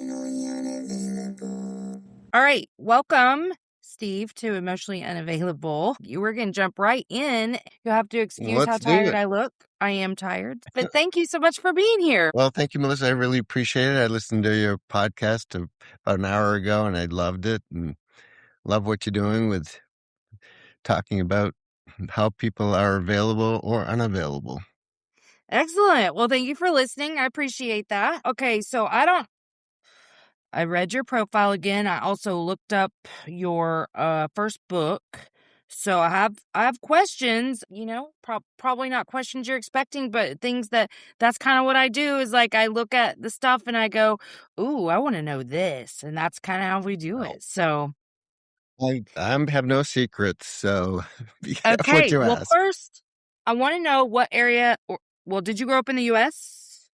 Emotionally unavailable. All right, welcome, Steve, to Emotionally Unavailable. We're going to jump right in. You'll have to excuse how Let's do tired it. I look. I am tired, but thank you so much for being here. Well, thank you, Melissa. I really appreciate it. I listened to your podcast about an hour ago, and I loved it and love what you're doing with talking about how people are available or unavailable. Excellent. Well, thank you for listening. I appreciate that. Okay, so I read your profile again. I also looked up your first book. So I have questions, probably not questions you're expecting, but things that's kind of what I do is like I look at the stuff and I go, "Ooh, I want to know this." And that's kind of how we do Well, it. So, I have no secrets, so be careful what okay. you Well, ask. first, I want to know what area did you grow up in the US?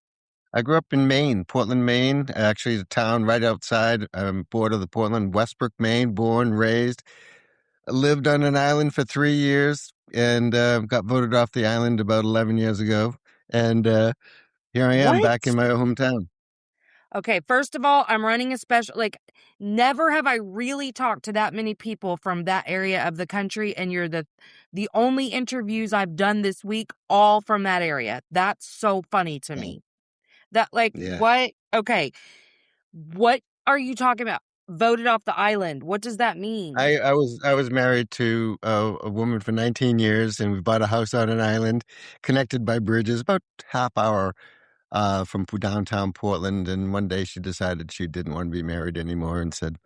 I grew up in Maine, Portland, Maine, actually the town right outside border of the Portland, Westbrook, Maine, born, raised. I lived on an island for 3 years and got voted off the island about 11 years ago. And here I am What? back in my hometown. Okay, first of all, I'm running a special, never have I really talked to that many people from that area of the country, and you're the only interviews I've done this week, all from that area. That's so funny to Yeah. me. That, Yeah. what? Okay, what are you talking about? Voted off the island. What does that mean? I was married to a woman for 19 years, and we bought a house on an island connected by bridges, about half hour from downtown Portland. And one day she decided she didn't want to be married anymore and said,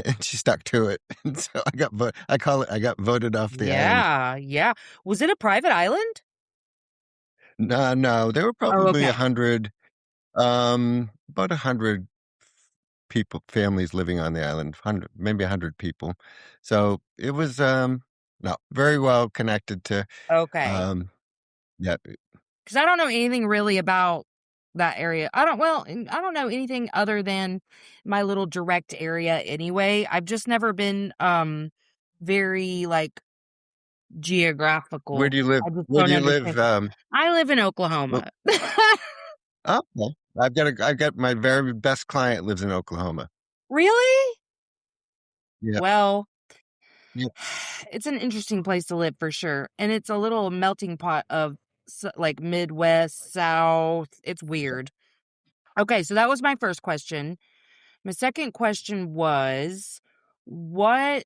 and she stuck to it. And so I got voted off the island. Yeah. Was it a private island? No, there were Oh, probably okay. about 100 people, families living on the island, 100, maybe 100 people. So it was, no, very well connected to, Okay. um, yeah. Because I don't know anything really about that area. I don't know anything other than my little direct area anyway. I've just never been very Where geographical. do you live? I just Where do don't you live? understand. I live in Well, Oklahoma. oh, well, I've got my very best client lives in Oklahoma. Really? Yeah. Well, Yeah. it's an interesting place to live for sure. And it's a little melting pot of Midwest, South. It's weird. Okay, so that was my first question. My second question was, what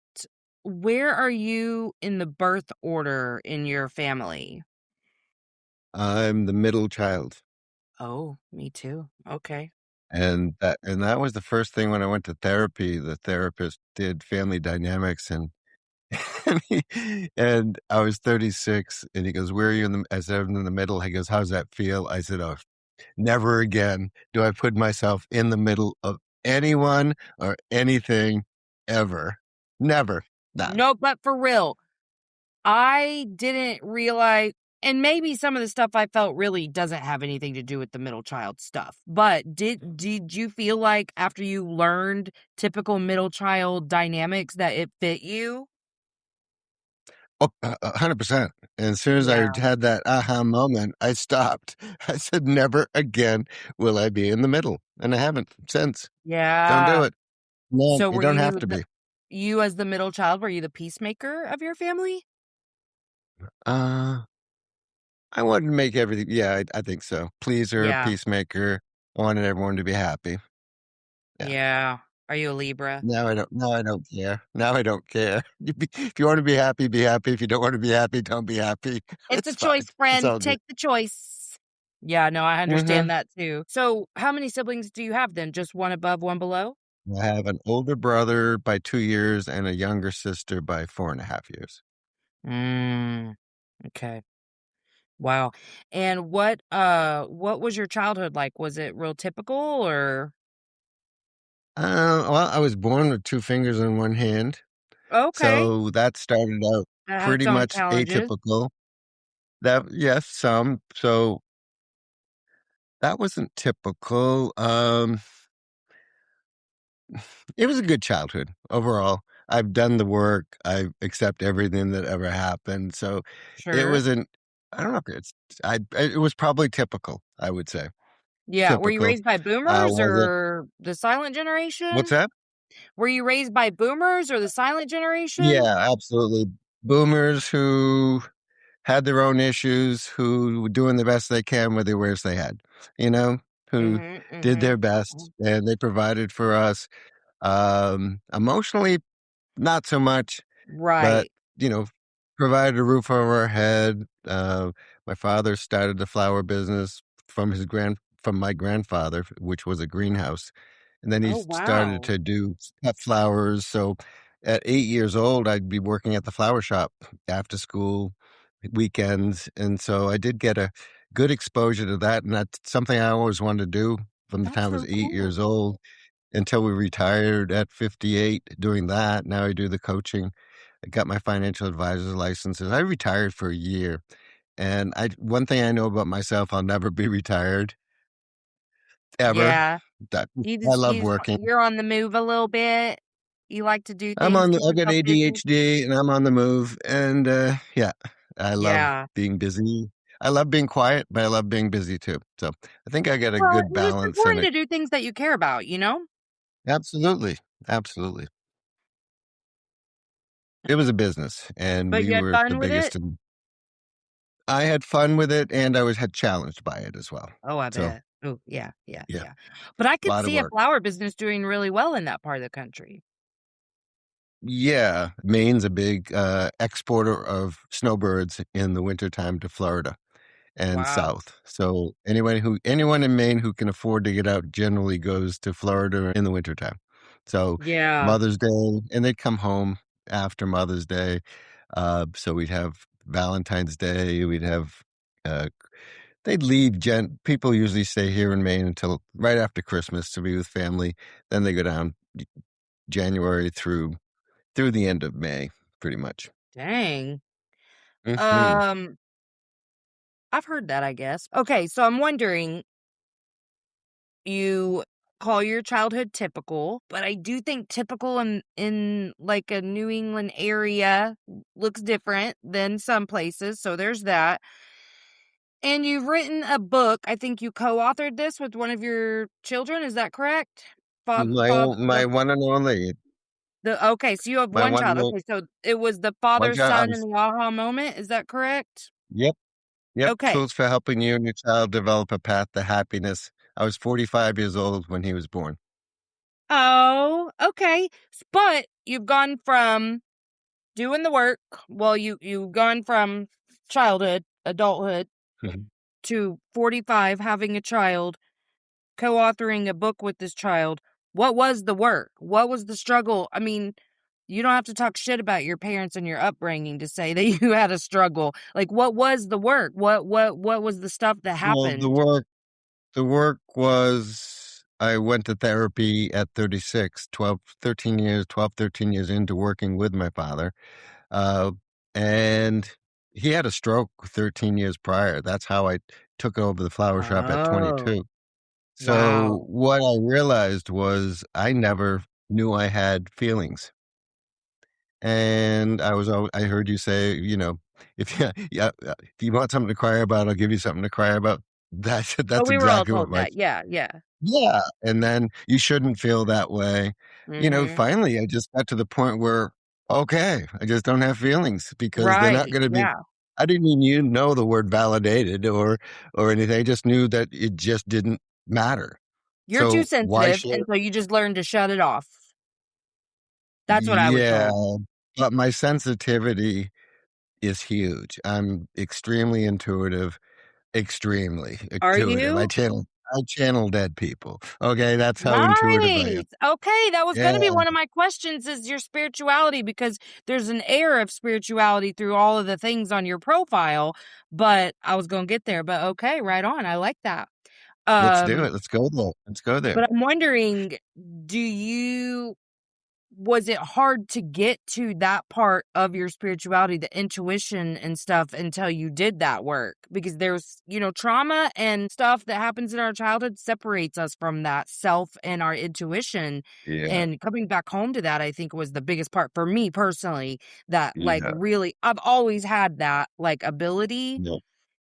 where are you in the birth order in your family? I'm the middle child. Oh, me too. Okay. And that was the first thing when I went to therapy. The therapist did family dynamics and I was 36 and he goes, "Where are you in the," I said, "I'm in the middle." He goes, "How's that feel?" I said, "Oh, never again do I put myself in the middle of anyone or anything ever. Never. Nah. No, but for real, I didn't realize, and maybe some of the stuff I felt really doesn't have anything to do with the middle child stuff. But did you feel like after you learned typical middle child dynamics that it fit you? Oh, 100%. And as soon as I Yeah. had that aha moment, I stopped. I said, never again will I be in the middle. And I haven't since. Don't do Yeah. it. No, So you were don't have you to be. you as the middle child, were you the peacemaker of your family? Uh, I wanted to make everything. Yeah, I think so. Pleaser, Yeah. peacemaker. I wanted everyone to be happy. Yeah. Yeah. Are you a Libra? Now I don't care. Now I don't care. If you want to be happy, be happy. If you don't want to be happy, don't be happy. It's a It's fine. choice, It's friend. all good. Take the choice. Yeah, no, I Hmm. understand that too. So, how many siblings do you have then? Just one above, one below? I have an older brother by 2 years and a younger sister by 4.5 years. Mm, okay. Wow. And what was your childhood like? Was it real typical or Well, I was born with two fingers in one hand, okay. so that started out That had its pretty own much challenges. atypical. That yes, some. So that wasn't typical. It was a good childhood overall. I've done the work. I accept everything that ever happened. So it Sure. wasn't. I don't know if it's. It was probably typical. I would say. Yeah. Were you typical. raised by boomers Wasn't or the silent what's generation? that? Were you raised by boomers or the silent generation? Yeah, absolutely. Boomers who had their own issues, who were doing the best they can with the awareness they had, you know, who Mhm, did their mhm. best and they provided for us. Emotionally, not so much, but, Right. you know, provided a roof over our head. My father started the flower business from my grandfather, which was a greenhouse. And then he Oh, started wow. to do cut flowers. So at 8 years old, I'd be working at the flower shop after school, weekends. And so I did get a good exposure to that. And that's something I always wanted to do from the That's time I was so 8 years cool. old until we retired at 58 doing that. Now I do the coaching. I got my financial advisor's licenses. I retired for a year. And one thing I know about myself, I'll never be retired ever. Yeah. That You I just love working. you're on the move a little bit. You like to do things, keep I've got yourself busy. ADHD and I'm on the move. And yeah, I love Yeah. being busy. I love being quiet, but I love being busy too. So I think I got a Well, good and it's balance and important to do things that you care about, you know? absolutely, absolutely. It was a business and But we you had were the fun with biggest it? in I had fun with it, and I was had challenged by it as well. Oh, I So, bet. Oh, yeah, yeah, yeah, yeah. But I a could lot of see a work. flower business doing really well in that part of the country. Yeah, Maine's a big, exporter of snowbirds in the wintertime to Florida and Wow. south. So, anyone in Maine who can afford to get out generally goes to Florida in the wintertime. So, Yeah. Mother's Day and they'd come home after Mother's Day. So we'd have Valentine's Day, we'd have, uh they'd leave people usually stay here in Maine until right after Christmas to be with family. Then they go down January through the end of May, pretty much. Dang. Mhm. Um, I've heard that, I guess. Okay, so I'm wondering, you call your childhood typical, but I do think typical in like a New England area looks different than some places, so there's that. And you've written a book. I think you co-authored this with one of your children, is that correct? My The one and only, okay, so you have my one one child. will Okay, so it was the one father, child. son, and the aha moment, is that correct? Yep, yep. Okay. Tools for helping you and your child develop a path to happiness. I was 45 years old when he was born. Oh, okay. But you've gone from doing the work, well, you've gone from childhood, adulthood, Mhm. to 45, having a child, co-authoring a book with this child. What was the work? What was the struggle? I mean, you don't have to talk shit about your parents and your upbringing to say that you had a struggle. Like, what was the work? What was the stuff that Well, happened? the work was I went to therapy at 36, 13 years into working with my father. Uh, and he had a stroke 13 years prior. That's how I took over the flower shop at Oh, 22. So wow. what I realized was I never knew I had feelings. And I heard you say, if if you want something to cry about, I'll give you something to cry about. Oh, That's we were all exactly what told my that. Yeah, yeah. yeah. And then you shouldn't feel that way. Mhm. Finally I just got to the point where, okay, I just don't have feelings because they're not Right. going to be, Yeah. I didn't even know the word validated or anything. I just knew that it just didn't matter. You're too So why sensitive, share? and so you just learned to shut it off. That's what I was Yeah. told. But my sensitivity is huge. I'm extremely Are intuitive. you? I channel dead people. Okay, that's how intuitive I am. Nice. Okay, that was Yeah, gonna be one of my questions is your spirituality because there's an air of spirituality through all of the things on your profile, but I was gonna get there, but okay, right on. I like that. let's do Um, it. Let's go there. Let's go there. but I'm wondering, do you was it hard to get to that part of your spirituality, the intuition and stuff until you did that work? Because there's, trauma and stuff that happens in our childhood separates us from that self and our intuition. Yeah, And coming back home to that, I think was the biggest part for me personally that like yeah, really I've always had that like ability yeah.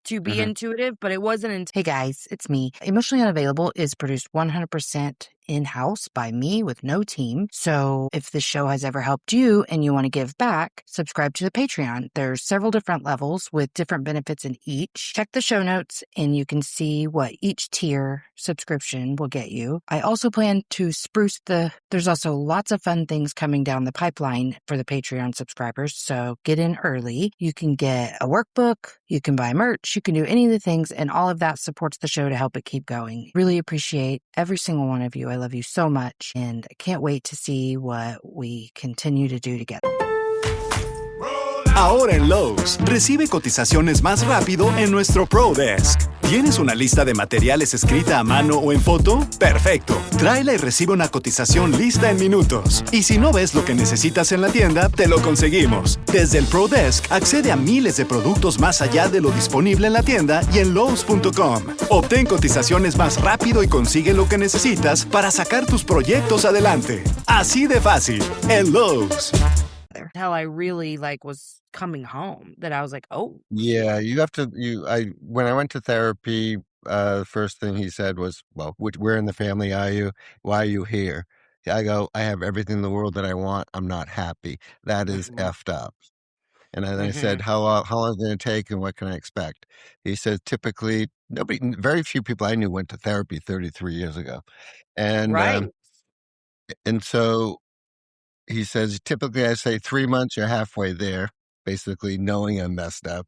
to be Mhm. intuitive, but it wasn't until. Hey guys, it's me. Emotionally Unavailable is produced 100% in-house by me with no team. So if this show has ever helped you and you want to give back, subscribe to the Patreon. There's several different levels with different benefits in each. Check the show notes and you can see what each tier subscription will get you. I also plan to spruce there's also lots of fun things coming down the pipeline for the Patreon subscribers. So get in early. You can get a workbook, you can buy merch, you can do any of the things, and all of that supports the show to help it keep going. Really appreciate every single one of you. I love you so much, and I can't wait to see what we continue to do together. Ahora en Lowe's, recibe cotizaciones más rápido en nuestro Pro Desk. ¿Tienes una lista de materiales escrita a mano o en foto? ¡Perfecto! Tráela y recibe una cotización lista en minutos. Y si no ves lo que necesitas en la tienda, te lo conseguimos. Desde el Pro Desk, accede a miles de productos más allá de lo disponible en la tienda y en Lowe's.com. Obtén cotizaciones más rápido y consigue lo que necesitas para sacar tus proyectos adelante. Así de fácil, en Lowe's. How I really was coming home, that I was like, oh. Yeah, when I went to therapy, first thing he said was, well, where in the family are you? Why are you here? I go, I have everything in the world that I want. I'm not happy. That is Mhm. effed up. And then I said, Mhm. how long is it going to take and what can I expect? He said, typically, very few people I knew went to therapy 33 years ago. And, Right. and so he says, typically I say 3 months, you're halfway there, basically knowing I'm messed up.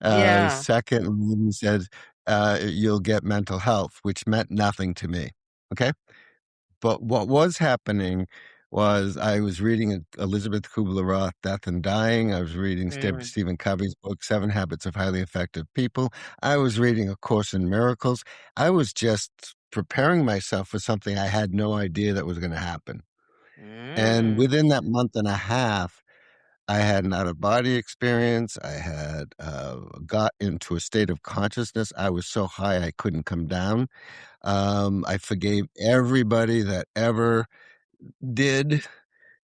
Yeah. Secondly, he said, you'll get mental health, which meant nothing to me. Okay. But what was happening was I was reading Elizabeth Kubler-Ross, Death and Dying. I was reading Mm. Stephen Covey's book, 7 Habits of Highly Effective People. I was reading A Course in Miracles. I was just preparing myself for something I had no idea that was going to happen. And Mm. within that month and a half, I had an out-of-body experience. I had got into a state of consciousness. I was so high I couldn't come down. I forgave everybody that ever did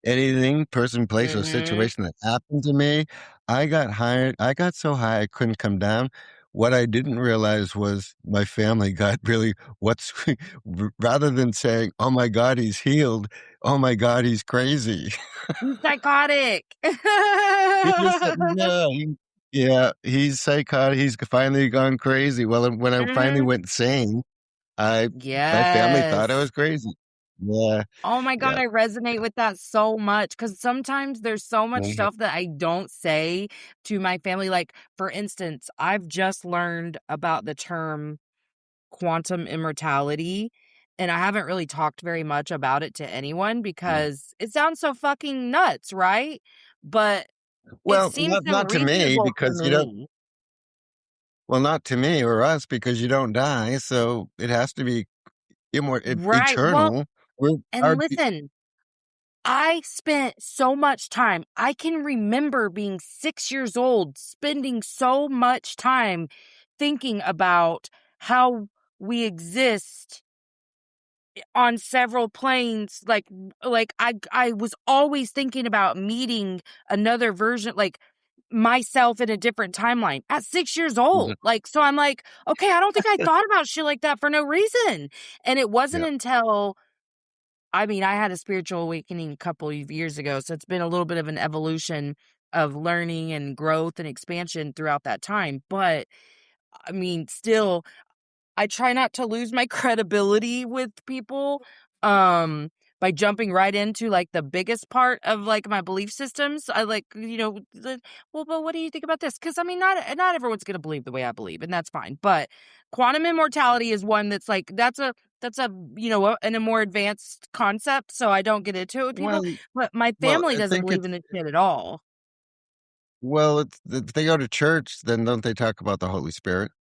anything, person, place, or Mhm. situation that happened to me. I got so high I couldn't come down. What I didn't realize was my family got really rather than saying, "Oh my God, he's healed," "Oh my God, he's crazy." He's psychotic. He just said, "No, he's psychotic. He's finally gone crazy." Well, and when I finally Mhm. went sane, I my family thought I Yes. was crazy. Yeah, Oh my God, yeah. I resonate with that so much because sometimes there's so much Mhm. stuff that I don't say to my family. Like, for instance, I've just learned about the term quantum immortality, and I haven't really talked very much about it to anyone Yeah. because it sounds so fucking nuts, right? But it Well, seems so not to me reasonable to because you don't. me. Well, not to me or us because you don't die, so it has to be Right. Well, eternal. We're and our listen, I spent so much time. I can remember being 6 years old, spending so much time thinking about how we exist on several planes. I was always thinking about meeting another version, like myself in a different timeline at 6 years old. So I'm like, okay, I don't think I thought about shit like that for no reason. And it wasn't yeah. until I mean, I had a spiritual awakening a couple of years ago, so it's been a little bit of an evolution of learning and growth and expansion throughout that time. But I mean, still, I try not to lose my credibility with people um by jumping right into the biggest part of my belief systems. I well, but what do you think about this? Cuz I mean, not everyone's going to believe the way I believe, and that's fine. But quantum immortality is one that's in a more advanced concept, so I don't get into it with people, Well, but my family I doesn't think believe it's in this shit at all. if they go to church, then don't they talk about the Holy Spirit?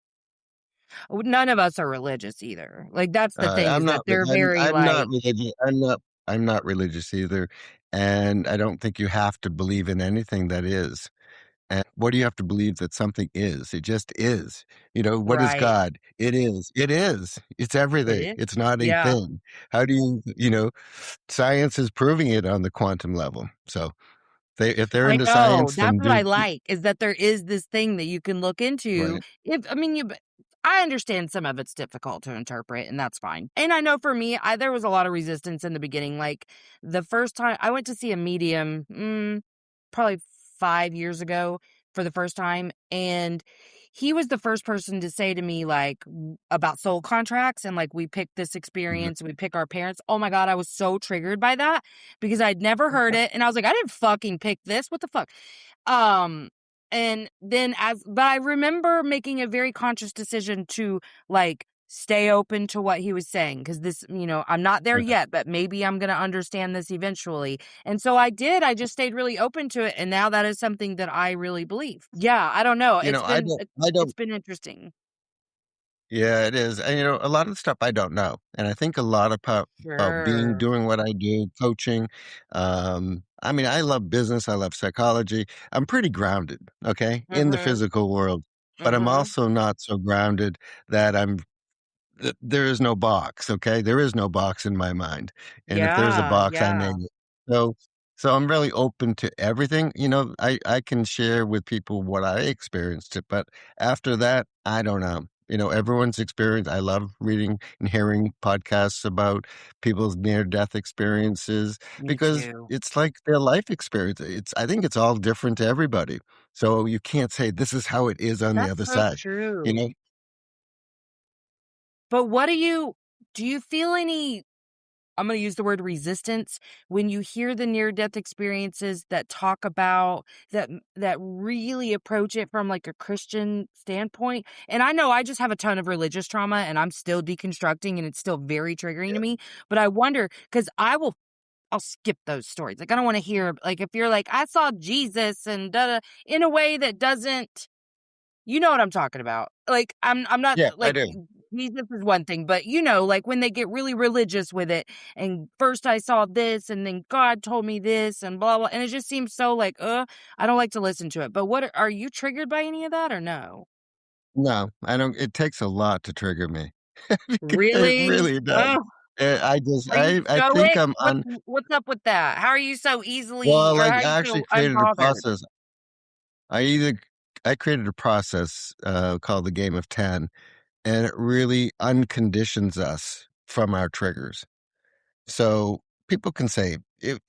None of us are religious either. That's the thing, I'm is that not. they're very I'm not religious. I'm not religious either, and I don't think you have to believe in anything that is. And what do you have to believe that something is? It just is. What is right. God? It is. It is. It's It everything. is. It's not a Yeah. thing. How do science is proving it on the quantum level. So If they're I into know, science, that's then what I like, is that there is this thing that you can look into. right. I understand some of it's difficult to interpret, and that's fine. And I know for me, there was a lot of resistance in the beginning. Like, the first time I went to see a medium, probably 5 years ago for the first time, and he was the first person to say to me, like, about soul contracts, and, like, we pick this Mhm. experience, and we pick our parents. Oh my god, I was so triggered by that because I'd never heard it, and I was like, "I didn't fucking pick this. What the fuck?" Um, and then but I remember making a very conscious decision to, like, stay open to what he was saying, because this, I'm not there Right. yet, but maybe I'm gonna understand this eventually. And so I did. I just stayed really open to it, and now that is something that I really believe. Yeah, I don't know. You know, I don't I It's don't been interesting. Yeah, it is. And, a lot of the stuff I don't know. And I think a lot about Sure. doing what I do, coaching. I mean, I love business. I love psychology. I'm pretty grounded, okay, in the Mhm. physical world, but I'm Mhm. also not so grounded that there is no box, okay? There is no box in my mind, and if there's a Yeah, box, I yeah. made it. So I'm really open to everything. I can share with people what I experienced it, but after that, I don't know. Everyone's experience. I love reading and hearing podcasts about people's near-death experiences Me because too. it's like their life experience. I think it's all different to everybody. So you can't say this is how it is on the That's other so side. You true. know? But do you feel any, I'm going to use the word resistance, when you hear the near death experiences that talk about that really approach it from, like, a Christian standpoint? And I know I just have a ton of religious trauma and I'm still deconstructing and it's still very triggering to me, but I wonder, cuz I'll skip those stories. Like, I don't want to hear, like, if you're like, I saw Jesus and da da, in a way that doesn't, you know what I'm talking about. Like, I'm not, Yeah, I like, do. Jesus is one thing, but, like, when they get really religious with it, and first I saw this, and then God told me this, and blah, blah, and it just seems so, like, I don't like to listen to it. But what are you triggered by any of that, or no? No, I don't. It takes a lot to trigger me. It Really? really does. Oh, I just are you I think stoic? I'm on What's up with that? How are you so easily, well, or like, how are I you actually so created a unbothered? process. I either I created a process, called the Game of 10, and it really unconditions us from our triggers. So, people can say it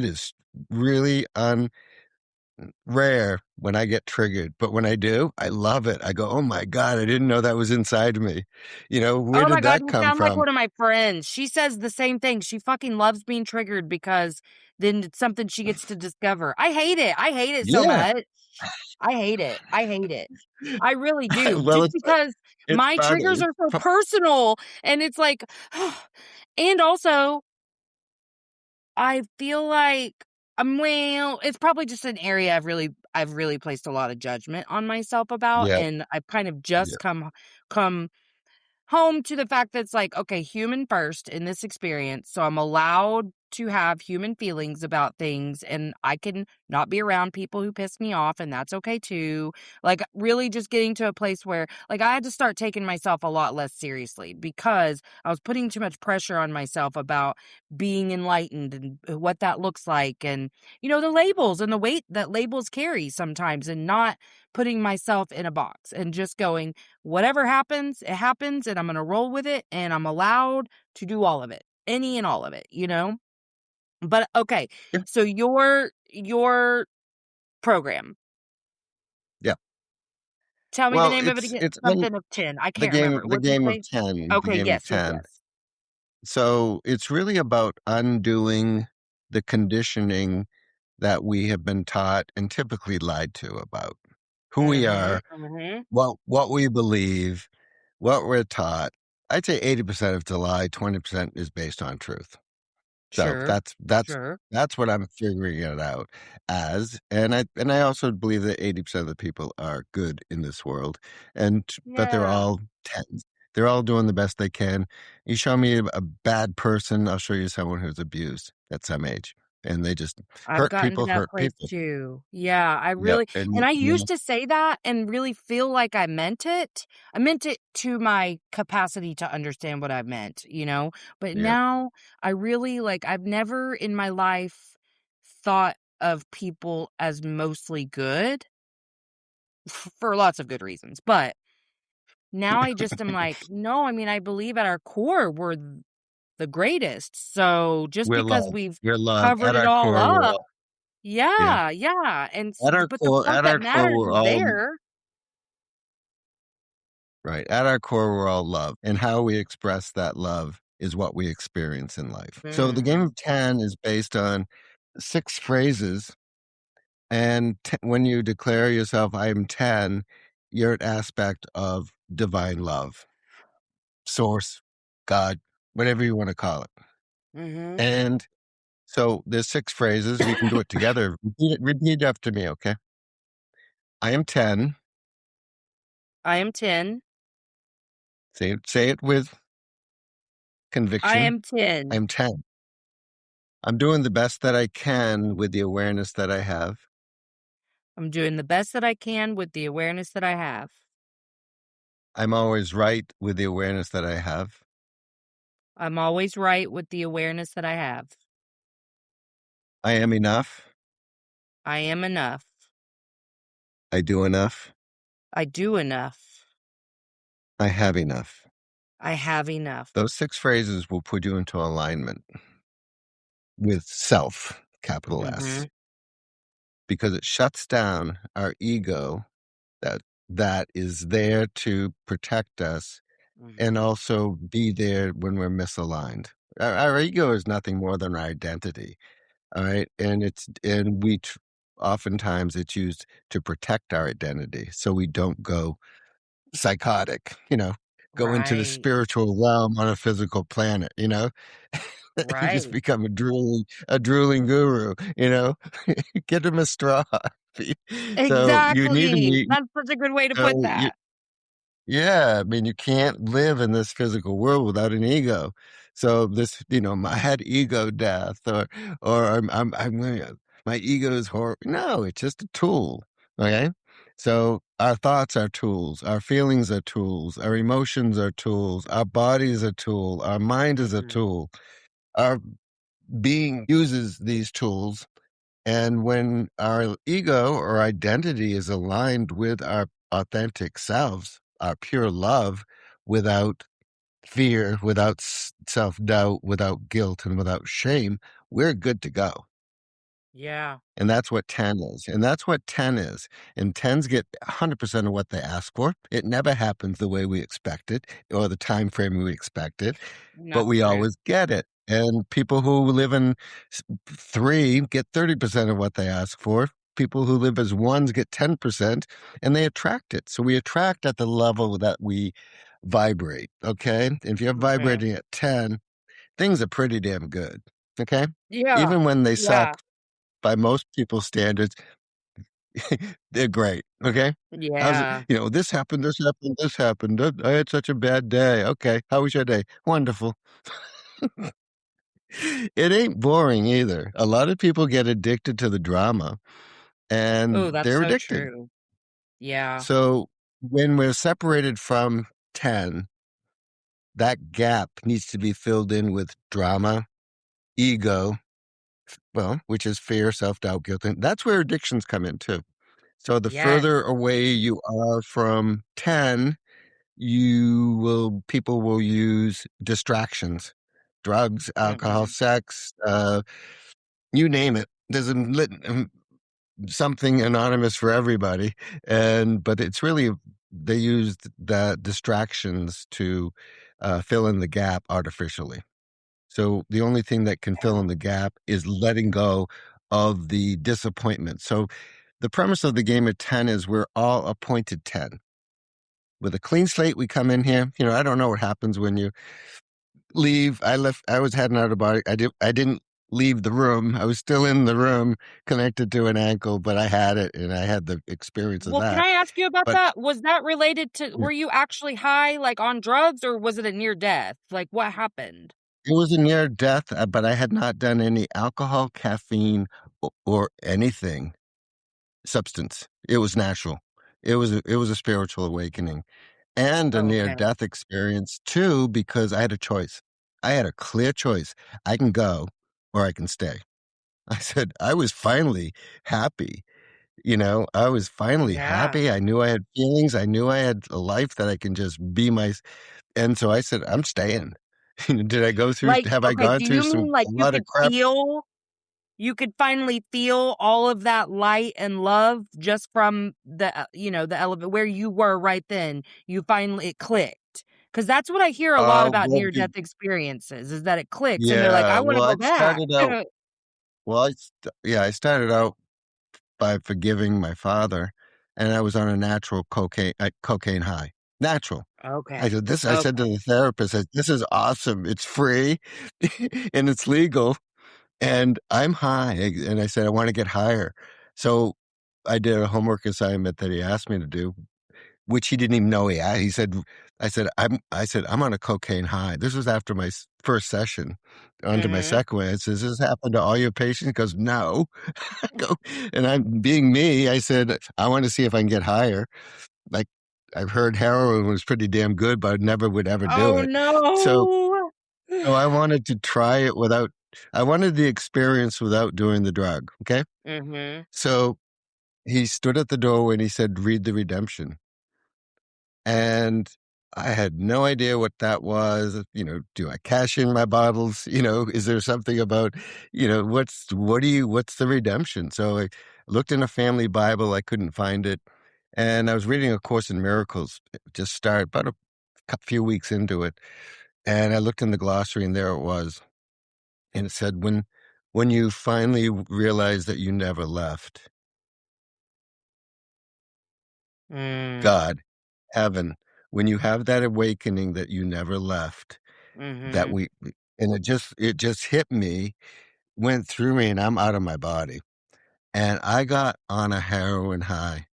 is really rare when I get triggered, but when I do, I love it. I go, "Oh my god, I didn't know that was inside me." Where Oh my did god, that you come sound like from? one of my friends. She says the same thing. She fucking loves being triggered because then it's something she gets to discover. I hate it. I hate it so Yeah. much. I hate it. I hate it. I really do. Well, Just because it's my triggers funny. are so personal, and it's like, and also I feel like, well, it's probably just an area I've really placed a lot of judgment on myself about, Yeah, and I've kind of yeah. just come home to the fact that it's like, okay, human first in this experience. So I'm allowed to have human feelings about things, and I can not be around people who piss me off, and that's okay too. Like, really just getting to a place where, like, I had to start taking myself a lot less seriously because I was putting too much pressure on myself about being enlightened and what that looks like, and, the labels and the weight that labels carry sometimes, and not putting myself in a box and just going, whatever happens, it happens, and I'm gonna roll with it, and I'm allowed to do all of it, any and all of it, you know? But okay, Yeah, so your program, yeah. tell me the Well, name of it again. it's when Something of 10. I can't remember. the What'd you game of say? 10, the Okay, game of yes, yes, 10. yes. So, it's really about undoing the conditioning that we have been taught and typically lied to about who we Mhm, are, mhm. what we believe, what we're taught. I'd say 80% of it's a lie, 20% is based on truth. So Sure, that's sure. that's what I'm figuring it out as, and I also believe that 80% of the people are good in this world, but they're Yeah. all tens. They're all doing the best they can. You show me a bad person, I'll show you someone who's abused at some age, and they just I've gotten to that hurt place people. too. Yeah, I Yep, really, and and I used to say that and really feel like I meant it. I meant it to my capacity to understand what I meant, but yeah, now I really, like, I've never in my life thought of people as mostly good for lots of good reasons. But now I just am like, no, I mean, I believe at our core we're the greatest. So just We're because love. we've We're love. covered At it our all core, we're up, all, yeah. yeah. But the part At that our core, matters we're is all there. right. At our core, we're all love, and how we express that love is what we experience in life. So the game Mm, of 10 is based on 6 phrases, and when you declare yourself, "I am 10," you're an aspect of divine love, source, God, whatever you want to call it. mm-hmm. And so there's 6 phrases. We can do it together. Repeat after me, okay? I am 10. I am 10. Say it with I conviction. am 10. I'm 10. I'm doing the best that I can with the awareness that I have. I'm doing the best that I can with the awareness that I have. I'm always right with the awareness that I have. I'm always right with the awareness that I have. I am enough. I am enough. I do enough. I do enough. I have enough. I have enough. Those 6 phrases will put you into alignment with self, capital Mm-hmm. S, because it shuts down our ego that is there to protect us and Mm-hmm. also be there when we're misaligned. Our ego is nothing more than our identity. All right. Oftentimes it's used to protect our identity so we don't go psychotic, go into the Right. spiritual realm on a physical planet, and just Right. become a drooling guru, get him a straw. So you need to Exactly. meet, That's such a good way to put so you, that. yeah, I mean, you can't live in this physical world without an ego. So this, I had ego death, or my ego is horrible. No, it's just a tool. Okay. So our thoughts are tools, our feelings are tools, our emotions are tools, our body is a tool, our mind is a Mm-hmm. tool. Our being uses these tools, and when our ego or identity is aligned with our authentic selves, our pure love, without fear, without self doubt, without guilt, and without shame, we're good to go. Yeah. And that's what 10 is. And that's what 10 is. And 10s get 100% of what they ask for. It never happens the way we expect it or the time frame we expect it, but Not we true. always get it. And people who live in 3 get 30% of what they ask for. People who live as 1s get 10% and they attract it. So we attract at the level that we vibrate. Okay. If you're Okay. vibrating at 10, things are pretty damn good. Okay. Yeah. Even when they suck Yeah. by most people's standards, they're great. Okay. Yeah. This happened, this happened, this happened. I had such a bad day. Okay. How was your day? Wonderful. It ain't boring either. A lot of people get addicted to the drama Oh, and that's they're so addicted. true. Yeah. So when we're separated from 10, that gap needs to be filled in with drama, ego, which is fear, self-doubt, guilt. And that's where addictions come in too. So the Yes. further away you are from 10, people will use distractions, drugs, alcohol, Mm-hmm. sex, you name it. There's something anonymous for everybody. But it's really, they used the distractions to fill in the gap artificially. So the only thing that can fill in the gap is letting go of the disappointment. So the premise of the game of 10 is we're all appointed 10. With a clean slate, we come in here. I don't know what happens when you leave. I was heading out of body. I didn't leave the room. I was still in the room connected to an ankle, but I had it and I had the experience of Well, can that. I ask you about But that? Was that related to, yeah, were you actually high, like on drugs, or was it a near death? Like, what happened? it was a near death, but I had not done any alcohol, caffeine, or anything substance. It was natural. It was a spiritual awakening and a Oh, near okay. death experience too, because I had a choice. I had a clear choice. I can go or I can stay. I said, I was finally happy. I was finally Yeah. happy. I knew I had feelings. I knew I had a life that I can just be and so I said, I'm staying. Did I go through, Like, have I okay, gone do through you mean like a lot of crap? you could finally feel all of that light and love just from the elevator where you were right then? You finally it clicked. Because that's what I hear a lot about Well, near-death experiences is that it clicks and they're like, yeah, "I wanna well, go back." I started out by forgiving my father, and I was on a natural cocaine high. Natural. Okay. I said to Okay. the therapist, this is awesome. It's free and it's legal. And I'm high. And I said, I want to get higher. So I did a homework assignment that he asked me to do, which he didn't even know he said, I'm on a cocaine high. This was after my first session. Onto my Mhm. second one. I said, does this happen to all your patients? He goes, no. I go, and I'm being me. I said, I want to see if I can get higher. Like, I've heard heroin was pretty damn good, but I never would ever do Oh, it. So, no. so I wanted to try it I wanted the experience without doing the drug. Okay. Mhm. So he stood at the doorway and he said, read the redemption. And I had no idea what that was. Do I cash in my bottles? Is there something about, what's the redemption? So I looked in a family Bible. I couldn't find it. And I was reading A Course in Miracles, just started about a few weeks into it. And I looked in the glossary and there it was. And it said, when you finally realize that you never left, Mm. God, heaven, when you have that awakening that you never left, that Mhm. and it just hit me, went through me, and I'm out of my body. And I got on a heroin high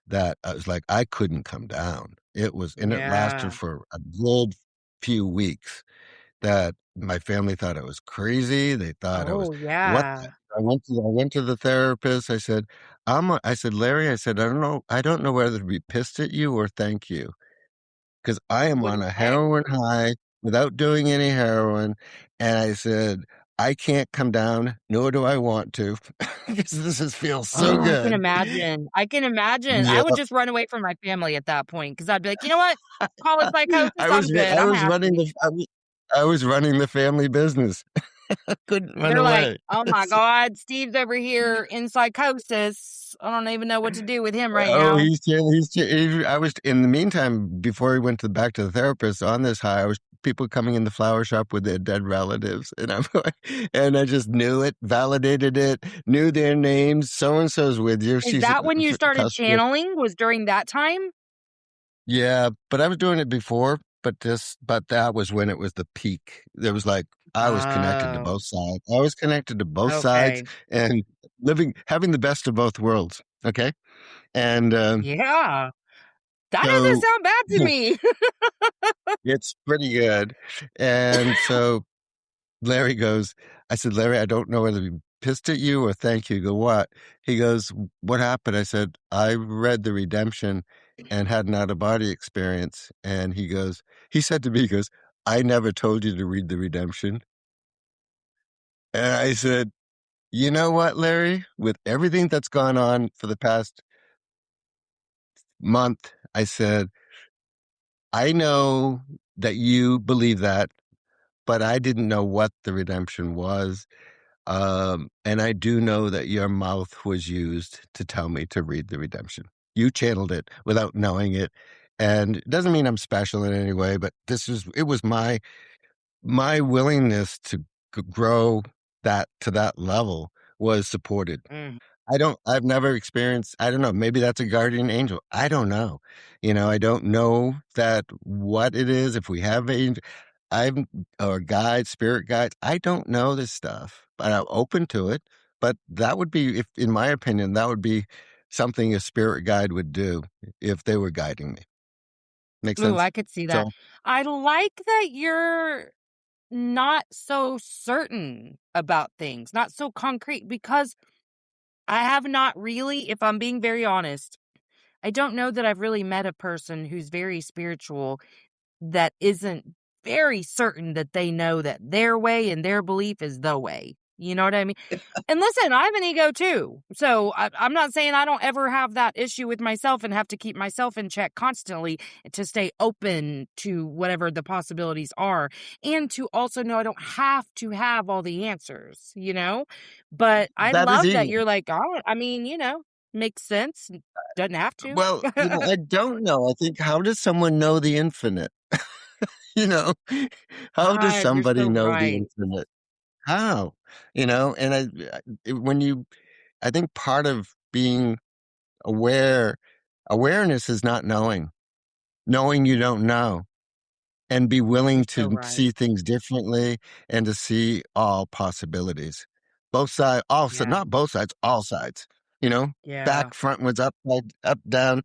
that I was like, I couldn't come down. And it lasted Yeah. for a good few weeks. That my family thought I was crazy. They thought I was Oh, what yeah. I went to the therapist. I said, I said, Larry, I said, I don't know whether to be pissed at you or thank you. Because I am What'd on he a say? heroin high without doing any heroin. And I said, I can't come down, nor do I want to, because feels so Oh, I can good. imagine. I can imagine. I Yeah. would just run away from my family at that point because 'cause I'd be like, "You know what? Call it psychosis. I I'm was good. I I'm was running happy." I was running the family business. I couldn't run They're like, away. "Oh my god, Steve's over here in psychosis. I don't even know what to do with him right Oh, now." I was in the meantime before he went back to the therapist on this high. I was people coming in the flower shop with their dead relatives, and and I just knew it, validated it, knew their names. So and so's with you. Is She's that when you started customer. channeling? Was during that time? Yeah, but I was doing it before. But that was when it was the peak. There was like I was connected to Oh, both sides. I was connected to both sides okay. and having the best of both worlds. Okay, and Yeah. That doesn't so. sound bad to me. It's pretty good. And so Larry goes, I said, Larry, I don't know whether to be pissed at you or thank you. He go, what? He goes, what happened? I said, I read The Redemption and had an out of body experience. And he said to me, he goes, I never told you to read The Redemption. And I said, you know what, Larry, with everything that's gone on for the past month, I said, I know that you believe that, but I didn't know what the redemption was. And I do know that your mouth was used to tell me to read the redemption. You channeled it without knowing it. And it doesn't mean I'm special in any way, but it was my willingness to grow that to that level was supported. Mm. I've never experienced, I don't know, maybe that's a guardian angel. I don't know. I don't know that what it is. If we have I'm or guides, spirit guides. I don't know this stuff, but I'm open to it. But that would be, if, in my opinion, that would be something a spirit guide would do if they were guiding me. Make Ooh, sense? I could see that. So, I like that you're not so certain about things, not so concrete, because I have not really, if I'm being very honest, I don't know that I've really met a person who's very spiritual that isn't very certain that they know that their way and their belief is the way. You know what I mean? And listen, I have an ego too. So I'm not saying I don't ever have that issue with myself and have to keep myself in check constantly to stay open to whatever the possibilities are. And to also know I don't have to have all the answers, But I That is love that easy. you're like, oh, I mean, makes sense. Doesn't have to. Well, I don't know. I think, how does someone know the infinite? You know, how does God, you're somebody so know the right. infinite? How? And when I think part of being awareness is not knowing you don't know, and be You're willing so to right. see things differently and to see all possibilities. Both sides, Yeah. not both sides, all sides, Yeah. back, frontwards, up, down,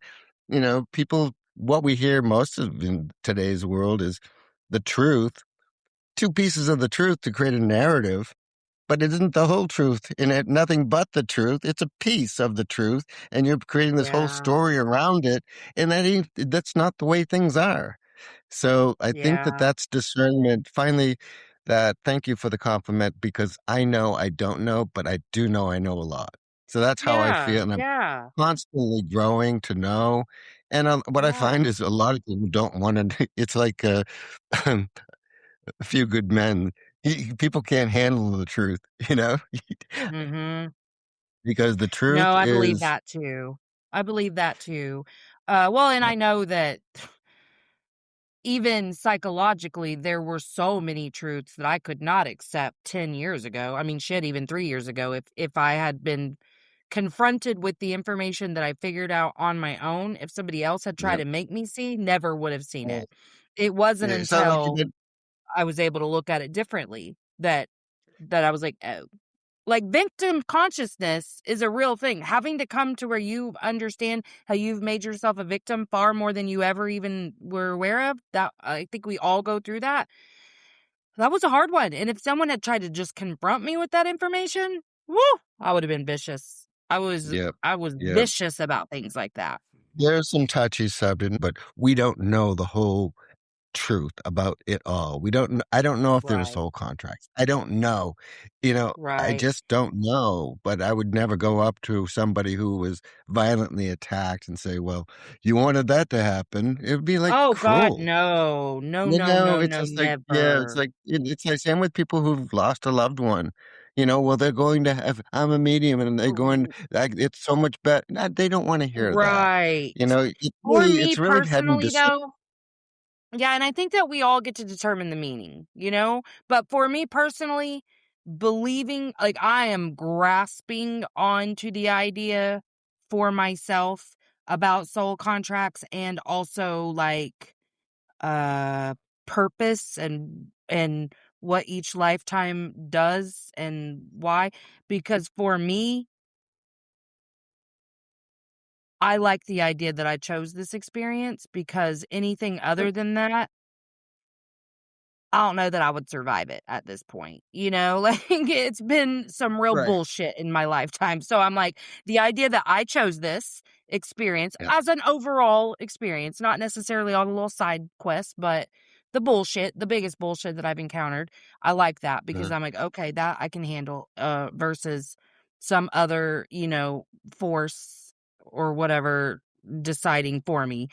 people, what we hear most of in today's world is the truth, two pieces of the truth to create a narrative, but it isn't the whole truth in it, nothing but the truth. It's a piece of the truth, and you're creating this whole Yeah. story around it, and that's not the way things are. So I think that Yeah. that's discernment. Finally, that thank you for the compliment, because I know I don't know, but I do know I know a lot. So that's how I Yeah. feel, and I'm Yeah. constantly growing to know. And what I Yeah. find is a lot of people don't want to. It's like a few good men. People can't handle the truth, Mm-hmm. because the truth No, I believe is, that too. I believe that too. Well, and yeah, I know that even psychologically, there were so many truths that I could not accept 10 years ago. I mean, shit, even 3 years ago, if I had been confronted with the information that I figured out on my own, if somebody else had tried yeah. to make me see, never would have seen it. It wasn't Yeah, so like, until I was able to look at it differently that I was like, oh. Like, victim consciousness is a real thing. Having to come to where you understand how you've made yourself a victim far more than you ever even were aware of, that I think we all go through that. That was a hard one. And if someone had tried to just confront me with that information, woo, I would have been vicious. yeah, I was yeah. vicious about things like that. There's some touchy subject, but we don't know the whole truth about it all. I don't know if there are Right. soul contracts. I don't know. I Right. just don't know, but I would never go up to somebody who was violently attacked and say, "Well, you wanted that to happen." It would be like Oh God, cruel. no. No, no, no, It's no, just like, yeah, it's never. like, it's the same with people who've lost a loved one. Well, they're going to have, I'm a medium, and they're going, like, it's so much better. They don't want to hear that. Right. For me It's really heading personally, though, yeah, and I think that we all get to determine the meaning. But for me personally, believing, like, I am grasping onto the idea for myself about soul contracts and also like uh purpose and what each lifetime does and why. Because for me, I like the idea that I chose this experience, because anything other than that, I don't know that I would survive it at this point, Like, it's been some real right. bullshit in my lifetime, so I'm like, the idea that I chose this experience Yeah. as an overall experience, not necessarily all the little side quests, but the biggest bullshit that I've encountered, I like that because Uh, I'm like, "Okay, that I can handle," versus some other, force or whatever deciding for me.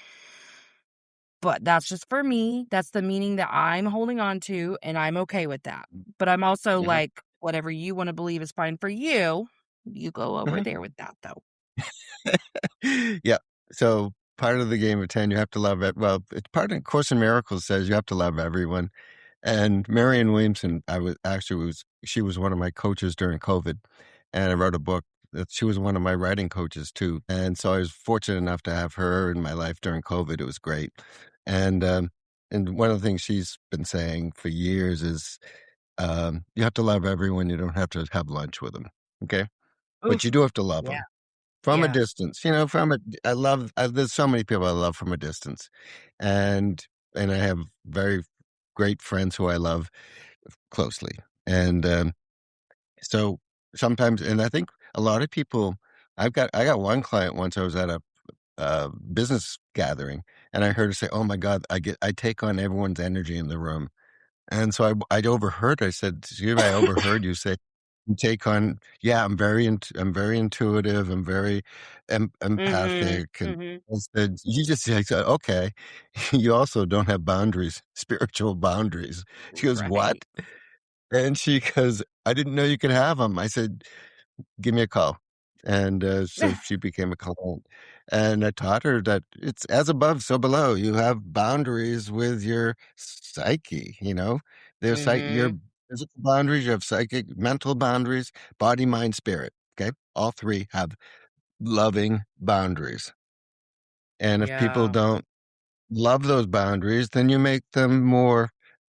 But that's just for me. That's the meaning that I'm holding on to, and I'm okay with that. But I'm also uh-huh, like, whatever you wanna believe is fine for you, you go over uh-huh. there with that, though. Yeah. So part of the game of 10, you have to love it. Well, it's part of Course in Miracles says you have to love everyone. And Marianne Williamson, she was one of my coaches during COVID, and I wrote a book that she was one of my writing coaches too. And so I was fortunate enough to have her in my life during COVID. It was great. And one of the things she's been saying for years is, you have to love everyone. You don't have to have lunch with them. Okay. But you Oof. do have to love Yeah, them from a yeah. distance, there's so many people I love from a distance. And, and I have very great friends who I love closely. And, so sometimes, and I think a lot of people, I got one client once. I was at a business gathering, and I heard her say, "Oh my God, I take on everyone's energy in the room." And so I overheard, I said, "Excuse me, I overheard you say take on, yeah, I'm very intuitive, I'm very Mhm. empathic, and Mhm. I said, you just like said, okay, you also don't have boundaries, spiritual boundaries. She goes, Right. what? And she goes, I didn't know you could have them. I said, give me a call. And so she became a client. And I taught her that it's as above, so below. You have boundaries with your psyche, your Mhm. physical boundaries, you have psychic, mental boundaries, body, mind, spirit. Okay. All three have loving boundaries. And if people Yeah. don't love those boundaries, then you make them more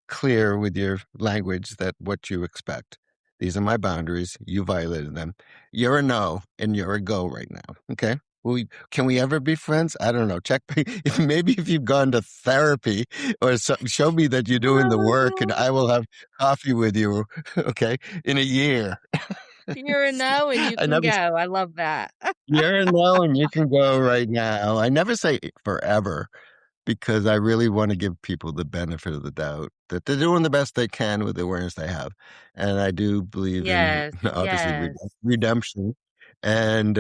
clear with your language that what you expect. These are my boundaries. You violated them. You're a no and you're a go right now. Okay. Can we ever be friends? I don't know. Check if maybe if you've gone to therapy or show me that you're doing the work and I will have coffee with you. Okay. In a year. You're a no and you I can never go. I love that. You're a no and you can go right now. I never say forever, because I really want to give people the benefit of the doubt that they're doing the best they can with the awareness they have. And I do believe in, Yes, obviously, yes. redemption. And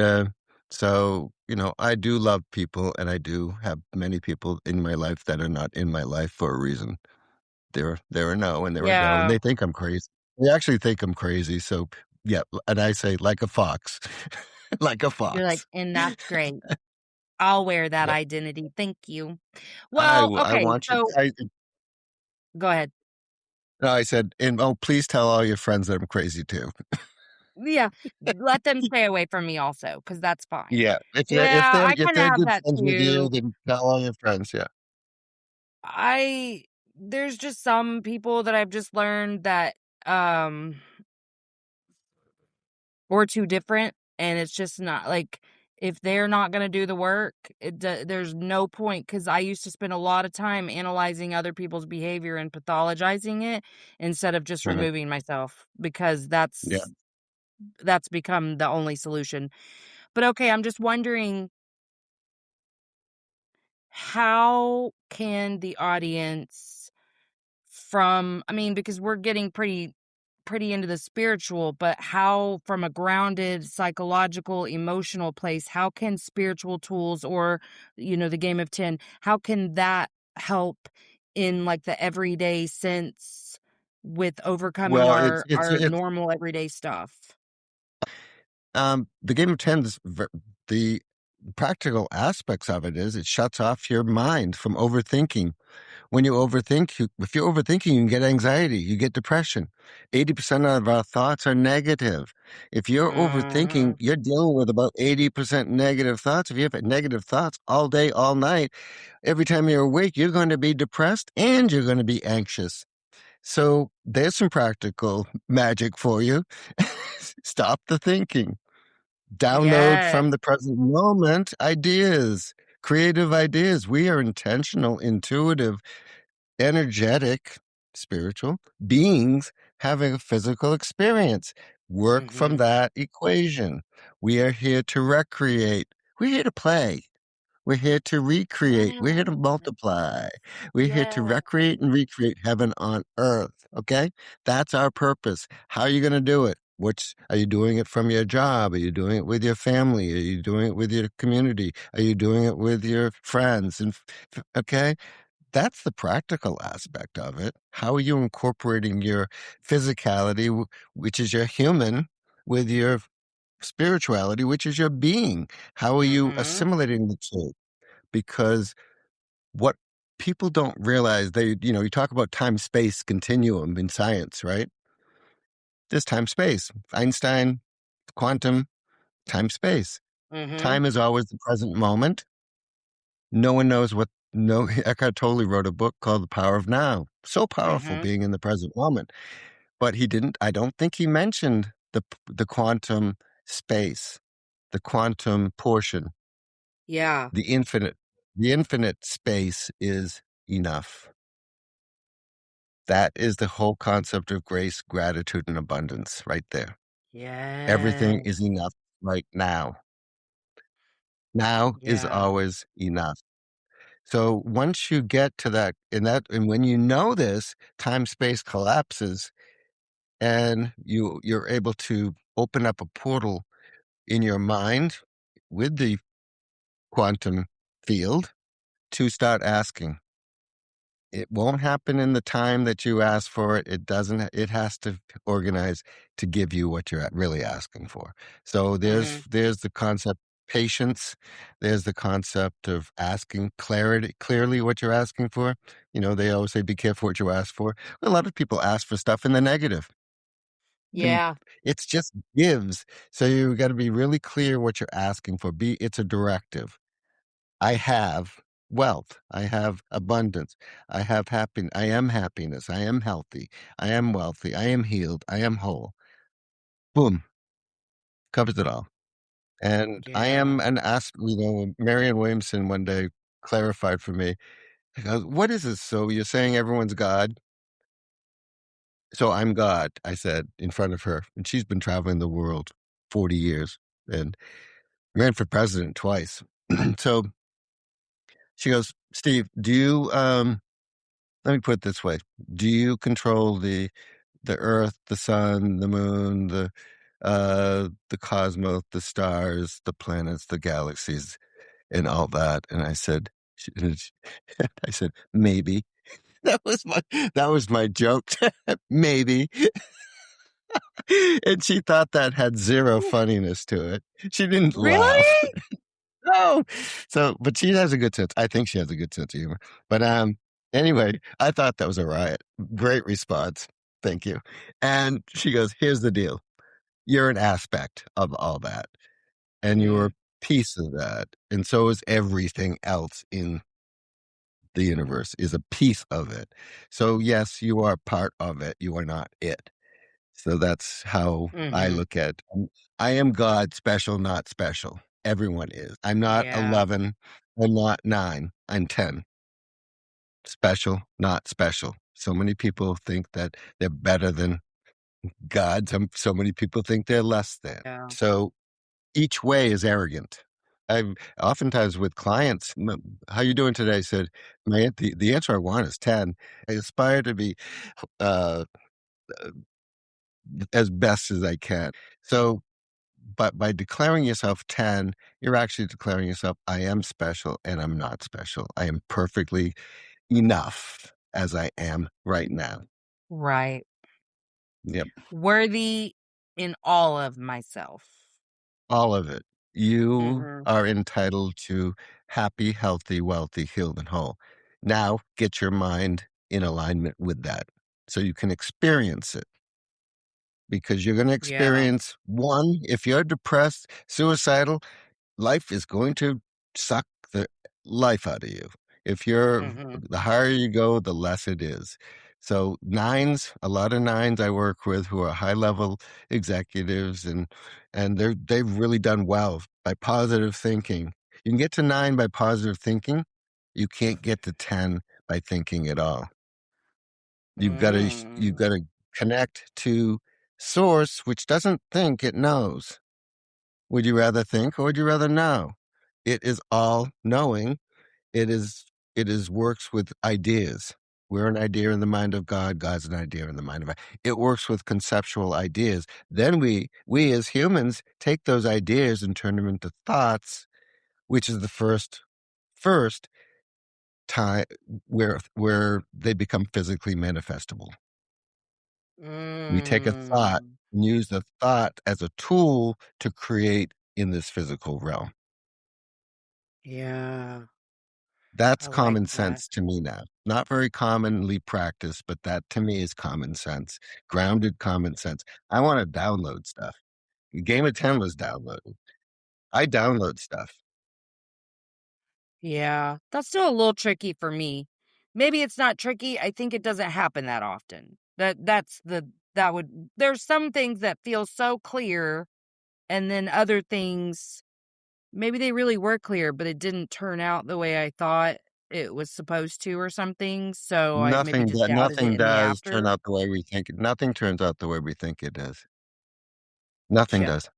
so, I do love people, and I do have many people in my life that are not in my life for a reason. They're a no and they're a go, and Yeah. they think I'm crazy. They actually think I'm crazy. So, yeah. And I say, like a fox, like a You're like, fox. and that's great. I'll wear that Yeah. identity. Thank you. Well, I okay, want you. so go ahead. No, I said, and oh, please tell all your friends that I'm crazy too. Yeah, let them stay away from me also, because that's fine. Yeah, if they're if Yeah, they're I if kinda they're have good that friends with you, too. then tell all your friends. Yeah, I there's just some people that I've just learned that, um we're too different, and it's just not like, if they're not gonna do the work, there's no point. Because I used to spend a lot of time analyzing other people's behavior and pathologizing it instead of just mhm, removing myself, because yeah. that's become the only solution. But, okay, I'm just wondering, how can the audience I mean, because we're getting pretty into the spiritual, but how, from a grounded psychological, emotional place, how can spiritual tools, or, the game of 10, how can that help in, like, the everyday sense with overcoming Well, it's it's our it's normal everyday stuff? the game of tens. The practical aspects of it is it shuts off your mind from overthinking. When you overthink, if you're overthinking, you can get anxiety, you get depression. 80% of our thoughts are negative. If you're overthinking, Mhm. you're dealing with about 80% negative thoughts. If you have negative thoughts all day, all night, every time you're awake, you're going to be depressed and you're going to be anxious. So there's some practical magic for you. Stop the thinking. Download Yes. from the present moment ideas, creative ideas. We are intentional, intuitive, energetic, spiritual beings having a physical experience. Work from Mhm. that equation. We are here to recreate. We're here to play. We're here to recreate. We're here to Yes. multiply. We're here to Yes. recreate and recreate heaven on earth. Okay? That's our purpose. How are you going to do it? Are you doing it from your job? Are you doing it with your family? Are you doing it with your community? Are you doing it with your friends? Okay? That's the practical aspect of it. How are you incorporating your physicality, which is your human, with your spirituality, which is your being? How are you Mhm. assimilating the two? Because what people don't realize, you talk about time space continuum in science, right? There's time space. Einstein, quantum, time space. Mhm. Time is always the present moment. No one knows what. No, Eckhart Tolle wrote a book called The Power of Now. So powerful Mhm. being in the present moment. But he didn't, I don't think he mentioned the quantum space, the quantum portion, Yeah. the infinite. The infinite space is enough. That is the whole concept of grace, gratitude, and abundance right there. Everything Yes. is enough right now. Now is Yeah. always enough. So once you get to that, and when you know this, time space collapses. and you're able to open up a portal in your mind with the quantum field to start asking. It won't happen in the time that you ask for it. It doesn't. It has to organize to give you what you're really asking for. So there's the concept patience. There's the concept of asking clearly what you're asking for. They always say, be careful what you ask for. A lot of people ask for stuff in the negative. Yeah. It's just gives. So you got to be really clear what you're asking for. It's a directive. I have wealth. I have abundance. I have happiness. I am happiness. I am healthy. I am wealthy. I am healed. I am whole. Boom. Covers it all. And I Yeah. am Marianne Williamson one day clarified for me. She goes, what is this? So you're saying everyone's God? So I'm God, I said in front of her. And she's been traveling the world 40 years and ran for president twice. So she goes, Steve, do you, let me put it this way. Do you control the earth, the sun, the moon, the cosmos, the stars, the planets, the galaxies, and all that? And I said, I said, maybe. That was my joke. Maybe. And she thought that had zero funniness to it. She didn't laugh. Really? No. So, but she has a good sense. I think she has a good sense of humor. But anyway, I thought that was a riot. Great response. Thank you. And she goes, here's the deal. You're an aspect of all that. And you're a piece of that. And so is everything else in the universe is a piece of it. So yes, you are part of it. You are not it. So that's how I look at it. I am God, special, not special. Everyone is. I'm not Yeah. 11. I'm not 9. I'm 10. Special, not special. So many people think that they're better than God. So many people think they're less than. Yeah. So each way is arrogant. I've oftentimes with clients, how you doing today? I said, the answer I want is 10. I aspire to be uh, as best as I can. So, but by declaring yourself 10, you're actually declaring yourself, I am special and I'm not special. I am perfectly enough as I am right now. Right. Yep. Worthy in all of myself. All of it. You are entitled to happy, healthy, wealthy, healed, and whole. Now get your mind in alignment with that so you can experience it. Because you're going to experience one, if you're depressed, suicidal, life is going to suck the life out of you. If you're, the higher you go, the less it is. So a lot of nines I work with who are high level executives and they've really done well by positive thinking. You can get to 9 by positive thinking. You can't get to 10 by thinking at all. You've got to connect to source, which doesn't think, it knows. Would you rather think or would you rather know? It is all knowing. It is works with ideas. We're an idea in the mind of God. God's an idea in the mind of God. It works with conceptual ideas. Then we as humans take those ideas and turn them into thoughts, which is the first time where they become physically manifestable. We take a thought and use the thought as a tool to create in this physical realm. Yeah. That's I like common that. sense to me now. Not very commonly practiced, but that to me is common sense, grounded common sense. I want to download stuff. Game of 10 was downloaded. I download stuff. Yeah. That's still a little tricky for me. Maybe it's not tricky. I think it doesn't happen that often. There's some things that feel so clear, and then other things, maybe they really were clear, but it didn't turn out the way I thought it was supposed to or something. So I maybe just doubted it Nothing in the does turn after. out the way we think it. Nothing turns out the way we think it does. Nothing Yeah. does.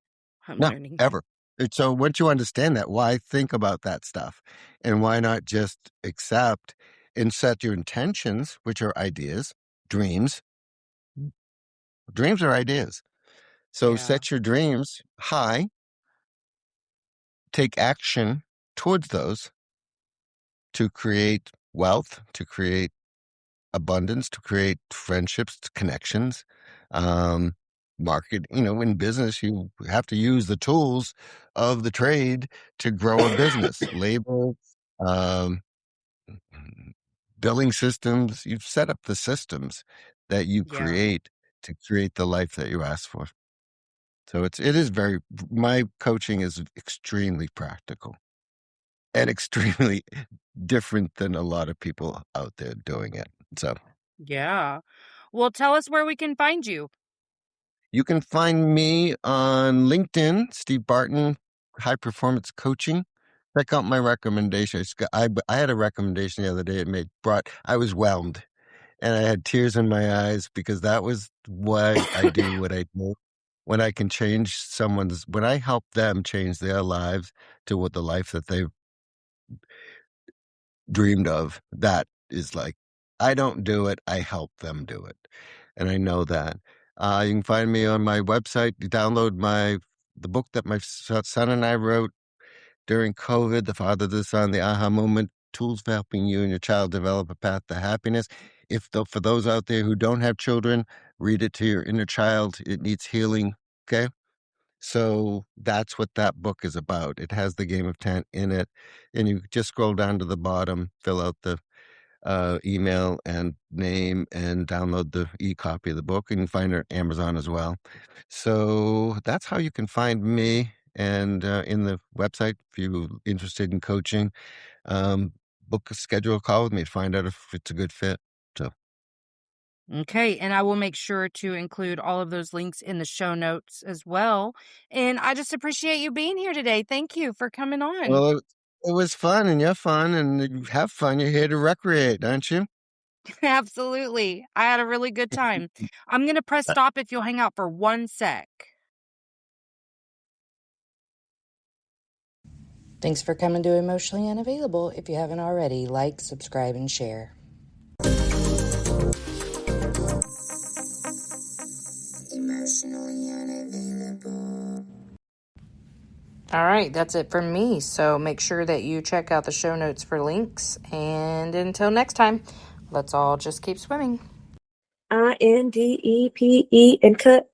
I'm No, learning that. ever. So once you understand that, why think about that stuff? And why not just accept and set your intentions, which are ideas, dreams, Dreams are ideas. So Yeah. set your dreams high, take action towards those to create wealth, to create abundance, to create friendships, connections, market. In business, you have to use the tools of the trade to grow a business, labor, um, billing systems. You've set up the systems that you Yeah. create to create the life that you ask for. So my coaching is extremely practical and extremely different than a lot of people out there doing it. So Yeah. Well, tell us where we can find you. you can find me on LinkedIn, Steve Barton, High Performance Coaching. Check out my recommendation. I had a recommendation the other day. I was whelmed and I had tears in my eyes because that was why I do what I do. When I can when I help them change their lives to what the life that they've dreamed of, that is like, I don't do it, I help them do it. And I know that. You can find me on my website. You download the book that my son and I wrote during COVID, The Father, the Son, the Aha Moment, Tools for Helping You and Your Child Develop a Path to Happiness. For those out there who don't have children, read it to your inner child. It needs healing, okay? So that's what that book is about. It has the game of 10 in it. And you just scroll down to the bottom, fill out the email and name, and download the e-copy of the book. And you can find it on Amazon as well. So that's how you can find me. And in the website, if you're interested in coaching, schedule a call with me to find out if it's a good fit. So. Okay, and I will make sure to include all of those links in the show notes as well. And I just appreciate you being here today. Thank you for coming on. Well, it was fun, and you're fun, and you have fun. You're here to recreate, aren't you? Absolutely. I had a really good time. I'm going to press stop if you'll hang out for 1 sec. Thanks for coming to Emotionally Unavailable. If you haven't already, like, subscribe, and share. Emotionally unavailable. All right, that's it from me. So make sure that you check out the show notes for links. And until next time, let's all just keep swimming. INDEPE and cut.